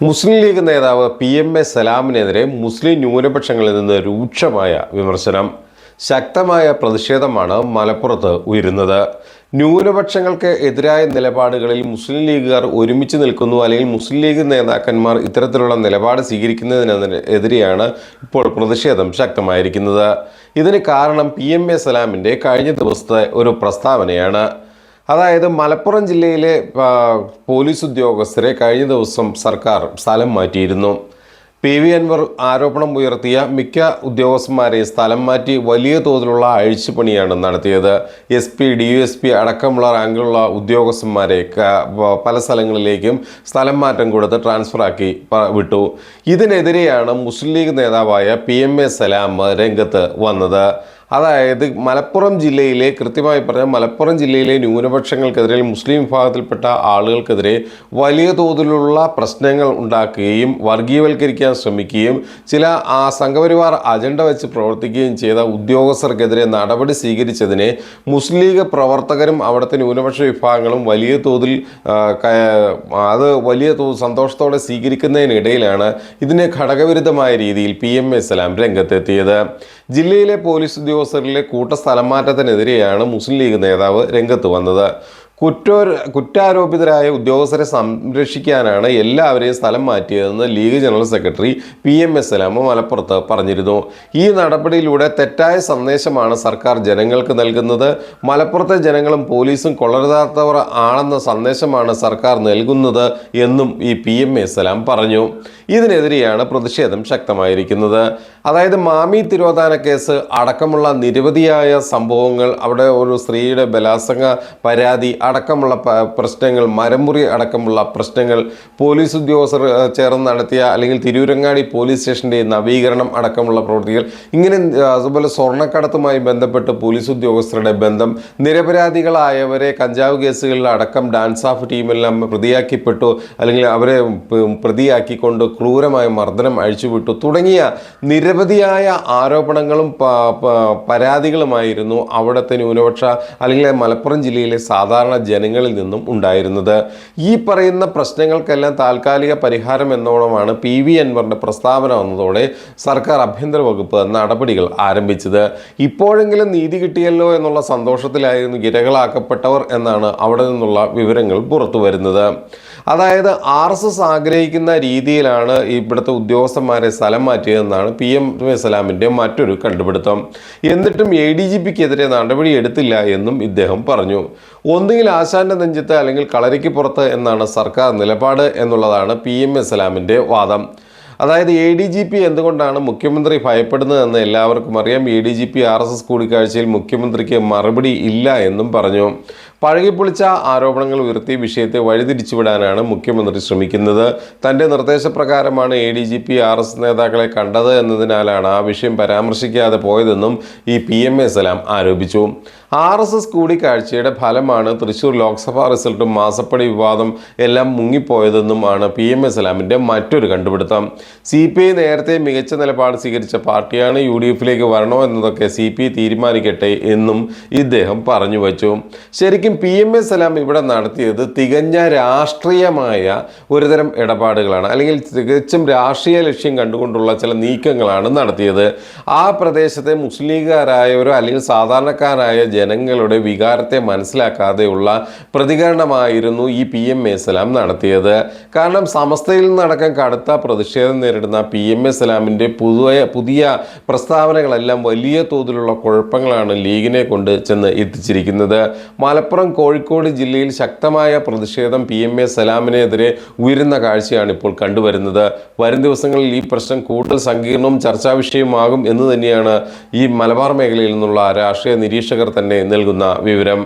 മുസ്ലിം league നേതാവ് PMA സലാമിനെതിരെ മുസ്ലിം ന്യൂനപക്ഷങ്ങളിൽ നിന്ന് രൂക്ഷമായ വിമർശനം. ശക്തമായ പ്രതിഷേധമാണ് മലപ്പുറത്ത് ഉയരുന്നത്. ന്യൂനപക്ഷങ്ങൾക്ക് എതിരായ നിലപാടുകളിൽ മുസ്ലിം ലീഗുകാർ ഒരുമിച്ച് നിൽക്കുന്നു, അല്ലെങ്കിൽ മുസ്ലിം ലീഗ് നേതാക്കന്മാർ ഇത്തരത്തിലുള്ള നിലപാട് സ്വീകരിക്കുന്നതിനെതിരെയാണ് ഇപ്പോൾ പ്രതിഷേധം ശക്തമായിരിക്കുന്നത്. ഇതിന് കാരണം PMA സലാമിൻ്റെ കഴിഞ്ഞ ദിവസത്തെ ഒരു പ്രസ്താവനയാണ്. അതായത് മലപ്പുറം ജില്ലയിലെ പോലീസ് ഉദ്യോഗസ്ഥരെ കഴിഞ്ഞ ദിവസം സർക്കാർ സ്ഥലം മാറ്റിയിരുന്നു. PV അൻവർ ആരോപണം ഉയർത്തിയ മിക്ക ഉദ്യോഗസ്ഥന്മാരെയും സ്ഥലം മാറ്റി വലിയ തോതിലുള്ള അഴിച്ചുപണിയാണ് നടത്തിയത്. SP, DSP അടക്കമുള്ള റാങ്കിലുള്ള ഉദ്യോഗസ്ഥന്മാരെ പല സ്ഥലങ്ങളിലേക്കും സ്ഥലം മാറ്റം കൊടുത്ത് ട്രാൻസ്ഫറാക്കി വിട്ടു. ഇതിനെതിരെയാണ് മുസ്ലിം ലീഗ് നേതാവായ PMA സലാം രംഗത്ത് വന്നത്. അതായത് മലപ്പുറം ജില്ലയിലെ, കൃത്യമായി പറഞ്ഞാൽ മലപ്പുറം ജില്ലയിലെ ന്യൂനപക്ഷങ്ങൾക്കെതിരെ, മുസ്ലിം വിഭാഗത്തിൽപ്പെട്ട ആളുകൾക്കെതിരെ വലിയ തോതിലുള്ള പ്രശ്നങ്ങൾ ഉണ്ടാക്കുകയും വർഗീയവൽക്കരിക്കാൻ ശ്രമിക്കുകയും ചില സംഘപരിവാർ അജണ്ട വെച്ച് പ്രവർത്തിക്കുകയും ചെയ്ത ഉദ്യോഗസ്ഥർക്കെതിരെ നടപടി സ്വീകരിച്ചതിനെ മുസ്ലിം ലീഗ് പ്രവർത്തകരും അവിടുത്തെ ന്യൂനപക്ഷ വിഭാഗങ്ങളും വലിയ തോതിൽ സന്തോഷത്തോടെ സ്വീകരിക്കുന്നതിനിടയിലാണ് ഇതിനെ ഘടകവിരുദ്ധമായ രീതിയിൽ PMA സലാം രംഗത്തെത്തിയത്. ജില്ലയിലെ പോലീസ് ഉദ്യോഗസ്ഥരിലെ സ്ഥലം മാറ്റത്തിനെതിരെയാണ് മുസ്ലിം ലീഗ് നേതാവ് രംഗത്ത് വന്നത്. കുറ്റാരോപിതരായ ഉദ്യോഗസ്ഥരെ സംരക്ഷിക്കാനാണ് എല്ലാവരെയും സ്ഥലം മാറ്റിയതെന്ന് ലീഗ് ജനറൽ സെക്രട്ടറി PMA സലാം മലപ്പുറത്ത് പറഞ്ഞിരുന്നു. ഈ നടപടിയിലൂടെ തെറ്റായ സന്ദേശമാണ് സർക്കാർ ജനങ്ങൾക്ക് നൽകുന്നത്. മലപ്പുറത്തെ ജനങ്ങളും പോലീസും കൊള്ളരുതാത്തവർ ആണെന്ന സന്ദേശമാണ് സർക്കാർ നൽകുന്നത് എന്നും ഈ PMA സലാം പറഞ്ഞു. ഇതിനെതിരെയാണ് പ്രതിഷേധം ശക്തമായിരിക്കുന്നത്. അതായത് മാമി തിരോധാന കേസ് അടക്കമുള്ള നിരവധിയായ സംഭവങ്ങൾ, അവിടെ ഒരു സ്ത്രീയുടെ ബലാത്സംഗ പരാതി അടക്കമുള്ള പ്രശ്നങ്ങൾ, മരമുറി അടക്കമുള്ള പ്രശ്നങ്ങൾ, പോലീസ് ഉദ്യോഗസ്ഥർ ചേർന്ന് നടത്തിയ അല്ലെങ്കിൽ തിരൂരങ്ങാടി പോലീസ് സ്റ്റേഷൻ്റെ നവീകരണം അടക്കമുള്ള പ്രവൃത്തികൾ, ഇങ്ങനെ അതുപോലെ സ്വർണ്ണക്കടത്തുമായി ബന്ധപ്പെട്ട് പോലീസ് ഉദ്യോഗസ്ഥരുടെ ബന്ധം, നിരപരാധികളായവരെ കഞ്ചാവ് കേസുകളിൽ അടക്കം ഡാൻസ് ഓഫ് ടീമെല്ലാം പ്രതിയാക്കിപ്പെട്ടു, അല്ലെങ്കിൽ അവരെ പ്രതിയാക്കിക്കൊണ്ട് ക്രൂരമായ മർദ്ദനം അഴിച്ചുവിട്ടു തുടങ്ങിയ നിരവധിയായ ആരോപണങ്ങളും പരാതികളുമായിരുന്നു അവിടുത്തെ ന്യൂനപക്ഷ അല്ലെങ്കിൽ മലപ്പുറം ജില്ലയിലെ സാധാരണ ജനങ്ങളിൽ നിന്നും ഉണ്ടായിരുന്നത്. ഈ പറയുന്ന പ്രശ്നങ്ങൾക്കെല്ലാം താൽക്കാലിക പരിഹാരം എന്നോണമാണ് PV അൻവറിൻ്റെ പ്രസ്താവന വന്നതോടെ സർക്കാർ ആഭ്യന്തര വകുപ്പ് നടപടികൾ ആരംഭിച്ചത്. ഇപ്പോഴെങ്കിലും നീതി കിട്ടിയല്ലോ എന്നുള്ള സന്തോഷത്തിലായിരുന്നു ഇരകളാക്കപ്പെട്ടവർ എന്നാണ് അവിടെ നിന്നുള്ള വിവരങ്ങൾ പുറത്തു വരുന്നത്. അതായത് RSS ആഗ്രഹിക്കുന്ന രീതിയിലാണ് ഇവിടുത്തെ ഉദ്യോഗസ്ഥന്മാരെ സ്ഥലം മാറ്റിയതെന്നാണ് PMA സലാമിൻ്റെ മറ്റൊരു കണ്ടുപിടുത്തം. എന്നിട്ടും ADGPക്കെതിരെ നടപടി എടുത്തില്ല എന്നും ഇദ്ദേഹം പറഞ്ഞു. ഒന്നുകിൽ ആശാന്റെ നെഞ്ചത്ത് അല്ലെങ്കിൽ കളരിക്ക് പുറത്ത് എന്നാണ് സർക്കാർ നിലപാട് എന്നുള്ളതാണ് PMA സലാമിൻ്റെ വാദം. അതായത് ADGP എന്തുകൊണ്ടാണ് മുഖ്യമന്ത്രി ഭയപ്പെടുന്നതെന്ന് എല്ലാവർക്കും അറിയാം. ADGP RSS കൂടിക്കാഴ്ചയിൽ മുഖ്യമന്ത്രിക്ക് മറുപടി ഇല്ല എന്നും പറഞ്ഞു. പഴകിപ്പൊളിച്ച ആരോപണങ്ങൾ ഉയർത്തി വിഷയത്തെ വഴിതിരിച്ചുവിടാനാണ് മുഖ്യമന്ത്രി ശ്രമിക്കുന്നത്. തൻ്റെ നിർദ്ദേശപ്രകാരമാണ് ADGP RSS നേതാക്കളെ കണ്ടത് എന്നതിനാലാണ് ആ വിഷയം പരാമർശിക്കാതെ പോയതെന്നും ഈ PMA സലാം ആരോപിച്ചു. RSS കൂടിക്കാഴ്ചയുടെ ഫലമാണ് തൃശ്ശൂർ ലോക്സഭാ റിസൾട്ടും മാസപ്പടി വിവാദം എല്ലാം മുങ്ങിപ്പോയതെന്നും ആണ് PMA സലാമിൻ്റെ മറ്റൊരു കണ്ടുപിടുത്തം. CPI നേരത്തെ മികച്ച നിലപാട് സ്വീകരിച്ച പാർട്ടിയാണ്. UDFിലേക്ക് വരണോ എന്നതൊക്കെ CPI തീരുമാനിക്കട്ടെ എന്നും ഇദ്ദേഹം പറഞ്ഞു വച്ചു. ശരിക്കും PMA സലാം ഇവിടെ നടത്തിയത് തികഞ്ഞ രാഷ്ട്രീയമായ ഒരുതരം ഇടപാടുകളാണ്, അല്ലെങ്കിൽ തികച്ചും രാഷ്ട്രീയ ലക്ഷ്യം കണ്ടുകൊണ്ടുള്ള ചില നീക്കങ്ങളാണ് നടത്തിയത്. ആ പ്രദേശത്തെ മുസ്ലിം ലീഗുകാരായവരോ അല്ലെങ്കിൽ സാധാരണക്കാരായ ജനങ്ങളുടെ വികാരത്തെ മനസ്സിലാക്കാതെയുള്ള പ്രതികരണമായിരുന്നു ഈ PMA സലാം നടത്തിയത്. കാരണം സമസ്തയിൽ നിന്നടക്കം കടുത്ത പ്രതിഷേധം നേരിടുന്ന PMA സലാമിൻ്റെ പുതിയ പ്രസ്താവനകളെല്ലാം വലിയ തോതിലുള്ള കുഴപ്പങ്ങളാണ് ലീഗിനെ കൊണ്ട് ചെന്ന് എത്തിച്ചിരിക്കുന്നത്. മലപ്പുറം, കോഴിക്കോട് ജില്ലയിൽ ശക്തമായ പ്രതിഷേധം PMA സലാമിനെതിരെ ഉയരുന്ന കാഴ്ചയാണ് ഇപ്പോൾ കണ്ടുവരുന്നത്. വരും ദിവസങ്ങളിൽ ഈ പ്രശ്നം കൂടുതൽ സങ്കീർണവും ചർച്ചാ വിഷയമാകും എന്ന് തന്നെയാണ് ഈ മലബാർ മേഖലയിൽ നിന്നുള്ള രാഷ്ട്രീയ നിരീക്ഷകർ തന്നെ നൽകുന്ന വിവരം.